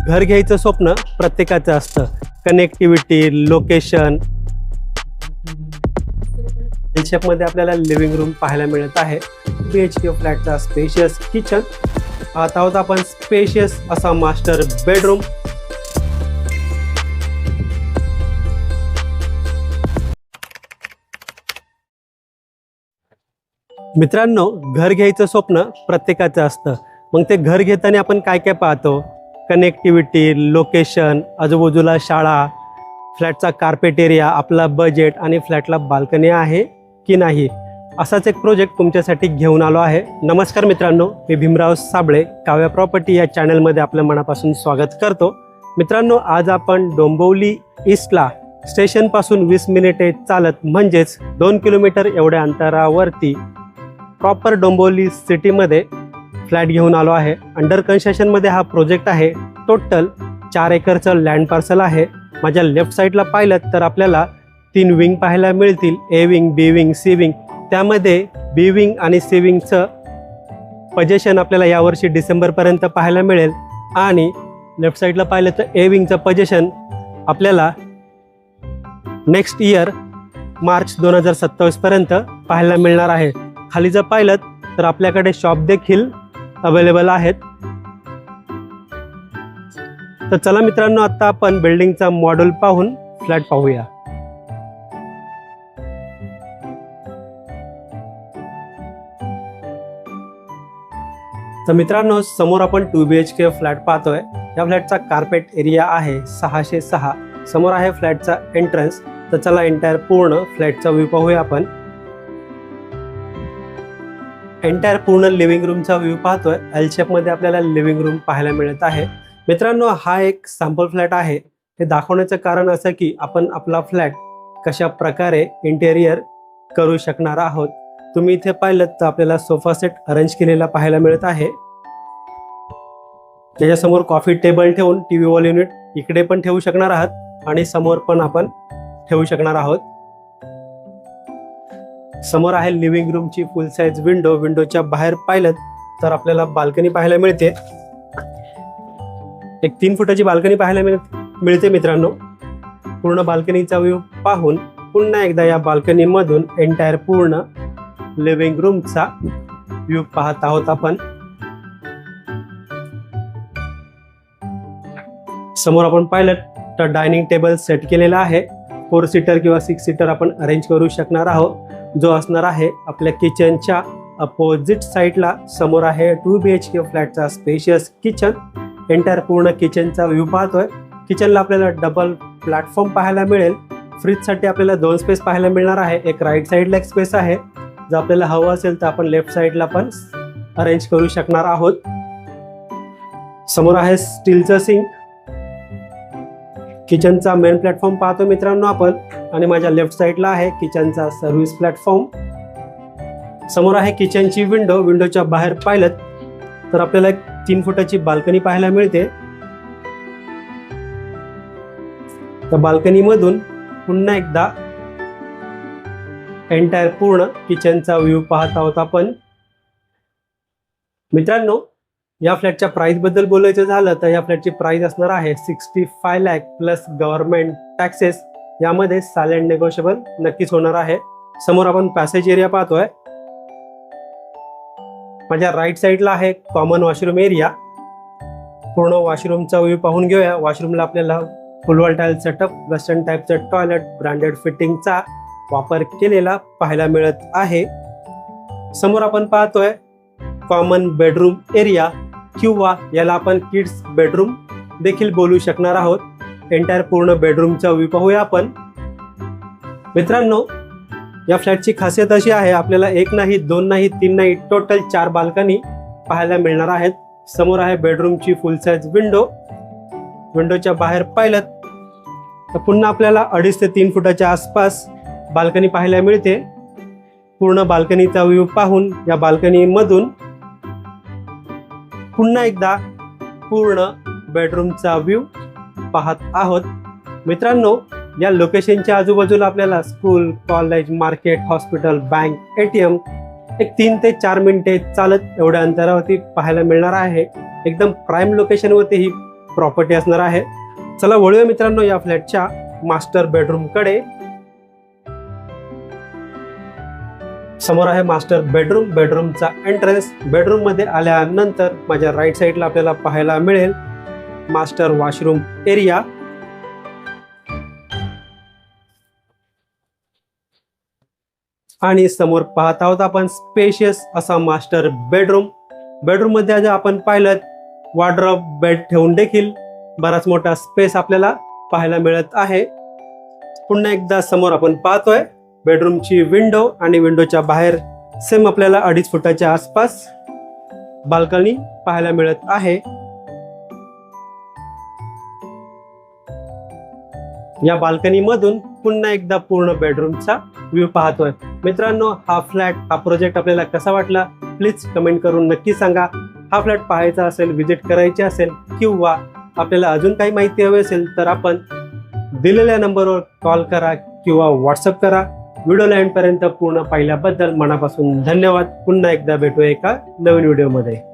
घर घ्यायचं स्वप्न प्रत्येकाचं असतं. Connectivity, location. एल शेपमध्ये आपल्याला लिव्हिंग रूम पाहायला मिळत आहे. BHK फ्लॅटचा स्पेशियस किचन. पाहत आहोत आपण स्पेशियस असा मास्टर बेडरूम. मित्रांनो, घर घ्यायचं स्वप्न प्रत्येकाचं असतं. मग ते घर घेताना आपण काय काय पाहतो? कनेक्टिव्हिटी, लोकेशन, आजूबाजूला शाळा, फ्लॅटचा कार्पेट एरिया, आपला बजेट आणि फ्लॅटला बाल्कनी आहे की नाही, असाच एक प्रोजेक्ट तुमच्यासाठी घेऊन आलो आहे. नमस्कार मित्रांनो, मी भीमराव साबळे, काव्या प्रॉपर्टी या चॅनलमध्ये आपलं मनापासून स्वागत करतो. मित्रांनो, आज आपण डोंबिवली ईस्टला स्टेशनपासून 20 मिनिटे चालत म्हणजेच 2 किलोमीटर एवढ्या अंतरावरती प्रॉपर डोंबिवली सिटीमध्ये फ्लॅट घेऊन आलो आहे. अंडर कन्स्ट्रक्शनमध्ये हा प्रोजेक्ट आहे. टोटल 4 एकरचं लँड पार्सल आहे. माझ्या लेफ्ट साईडला पाहिलं तर आपल्याला 3 विंग पाहायला मिळतील. A wing, B wing, C wing. त्यामध्ये बी विंग आणि सी विंगचं पजेशन आपल्याला यावर्षी डिसेंबरपर्यंत पाहायला मिळेल आणि लेफ्ट साईडला पाहिलं तर ए विंगचं पजेशन आपल्याला नेक्स्ट इयर मार्च 2027 पर्यंत पाहायला मिळणार आहे. खाली जर पाहिलं तर आपल्याकडे शॉप देखील अवेलेबल आहेत. तर चला मित्रांनो, आता आपण बिल्डिंगचा मॉडेल पाहून फ्लॅट पाहूया. तर मित्रांनो, समोर आपण 2 BHK फ्लॅट पाहतोय. या फ्लॅटचा कार्पेट एरिया आहे 606. समोर आहे फ्लॅटचा एंट्रन्स. तर चला एंटायर पूर्ण फ्लॅटचा व्ह्यू पाहूया आपण. एंटायर पूर्ण लिव्हिंग रूमचा व्ह्यू पाहतोय. एल शेपमध्ये आपल्याला लिव्हिंग रूम पाहायला मिळत आहे. मित्रांनो, हा एक सॅम्पल फ्लॅट आहे. हे दाखवण्याचं कारण असं की आपण आपला फ्लॅट कशा प्रकारे इंटेरियर करू शकणार आहोत. तुम्ही इथे पाहिलं तर आपल्याला सोफा सेट अरेंज केलेला पाहायला मिळत आहे. त्याच्यासमोर कॉफी टेबल ठेवून टीव्ही वॉल युनिट इकडे पण ठेवू शकणार आहात आणि समोर पण आपण ठेवू शकणार आहोत. समोर आहे लिव्हिंग रूमची फुल साईज विंडो. विंडोच्या बाहेर पाहिलं तर आपल्याला बाल्कनी पाहायला मिळते. एक 3 फुटाची बाल्कनी पाहायला मिळते मित्रांनो. पूर्ण बाल्कनीचा व्ह्यू पाहून पुन्हा एकदा या बाल्कनी मधून एंटायर पूर्ण लिव्हिंग रूमचा व्ह्यू पाहत आहोत आपण. समोर आपण पाहिलं तर डायनिंग टेबल सेट केलेला आहे. 4 सीटर किंवा 6 सीटर आपण अरेंज करू शकणार आहोत, जो असणार आहे आपल्या किचनच्या अपोजिट साईडला. समोर आहे 2 BHK फ्लॅटचा स्पेशियस किचन. एंटायर पूर्ण किचनचा व्ह्यू पाहतोय. किचनला आपल्याला डबल प्लॅटफॉर्म पाहायला मिळेल. फ्रीजसाठी आपल्याला 2 स्पेस पाहायला मिळणार आहे. एक राईट साईडला एक स्पेस आहे. जर आपल्याला हवं असेल तर आपण लेफ्ट साईडला पण अरेंज करू शकणार आहोत. समोर आहे स्टीलचं सिंक. किचनचा मेन प्लॅटफॉर्म पाहतो मित्रांनो आपण आणि माझ्या लेफ्ट साईडला आहे किचनचा सर्व्हिस प्लॅटफॉर्म. समोर आहे किचनची विंडो. विंडोच्या बाहेर पाहिलं तर आपल्याला 3 फुटाची बाल्कनी पाहायला मिळते. त्या बाल्कनी मधून पुन्हा एकदा एंटायर पूर्ण किचनचा व्ह्यू पाहत आहोत आपण. मित्रांनो, या फ्लॅटच्या प्राइस बद्दल बोलायचं झालं तर या फ्लॅटची प्राइस असणार आहे 65 लाख प्लस गव्हर्नमेंट टॅक्सेस. यामध्ये सायलेंट नेगोशिएबल नक्कीच होणार आहे. समोर आपण पॅसेज एरिया पाहतोय. माझ्या राईट साईडला आहे कॉमन वॉशरूम एरिया. पूर्ण वॉशरूमचा व्ह्यू पाहून घेऊया. वॉशरूमला आपल्याला फुल वॉल टाईल सेटअप, वेस्टर्न टाईपचं टॉयलेट, ब्रँडेड फिटिंगचा वापर केलेला पाहायला मिळत आहे. समोर आपण पाहतोय कॉमन बेडरूम एरिया किंवा याला आपण किड्स बेडरूम देखील बोलू शकणार आहोत. एंटायर पूर्ण बेडरूमचा व्ह्यू पाहूया आपण. मित्रांनो, या फ्लॅटची खासियत अशी आहे, आपल्याला 1 नाही, 2 नाही, 3 नाही, टोटल 4 बाल्कनी पाहायला मिळणार आहेत. समोर आहे बेडरूमची फुल साईज विंडो. विंडोच्या बाहेर पाहिलं तर पुन्हा आपल्याला 2.5 ते 3 फुटाच्या आसपास बाल्कनी पाहायला मिळते. पूर्ण बाल्कनीचा व्ह्यू पाहून या बाल्कनी मधून पुन्हा एकदा पूर्ण बेडरूमचा व्ह्यू पाहत आहोत. मित्रांनो, या लोकेशनच्या आजूबाजूला आपल्याला school, college, market, hospital, bank, ATM एक 3 ते 4 मिनिटे चालत एवढ्या अंतरावरती पाहायला मिळणार आहे. एकदम प्राईम लोकेशनवरती ही प्रॉपर्टी असणार आहे. चला वळूया मित्रांनो या फ्लॅटच्या मास्टर बेडरूम कडे. समोर आहे मास्टर बेडरूम. बेडरूमचा एंट्रन्स. बेडरूम मध्ये आल्यानंतर माझ्या राईट साईडला आपल्याला पाहायला मिळेल मास्टर वॉशरूम एरिया. आणि समोर पाहत आहोत आपण स्पेशियस असा मास्टर बेडरूम. बेडरूम मध्ये आज आपण पाहिलं वॉर्डरोब बेड ठेवून देखील बराच मोठा स्पेस आपल्याला पाहायला मिळत आहे. पुन्हा एकदा समोर आपण पाहतोय बेडरूमची विंडो आणि विंडोच्या बाहेर सेम आपल्याला 2.5 फुटाच्या आसपास बाल्कनी पाहायला मिळत आहे. या बाल्कनी मधून पुन्हा एकदा पूर्ण बेडरूमचा व्ह्यू पाहतोय. मित्रांनो हा फ्लॅट हा प्रोजेक्ट आपल्याला कसा वाटला प्लीज कमेंट करून नक्की सांगा. हा फ्लॅट पाहायचा असेल, व्हिजिट करायची असेल किंवा आपल्याला अजून काही माहिती हवी असेल तर आपण दिलेल्या नंबरवर कॉल करा किंवा व्हॉट्सअप करा. व्हिडिओला एंडपर्यंत पूर्ण पाहिल्याबद्दल मनापासून धन्यवाद. पुन्हा एकदा भेटूया एका नवीन व्हिडिओमध्ये.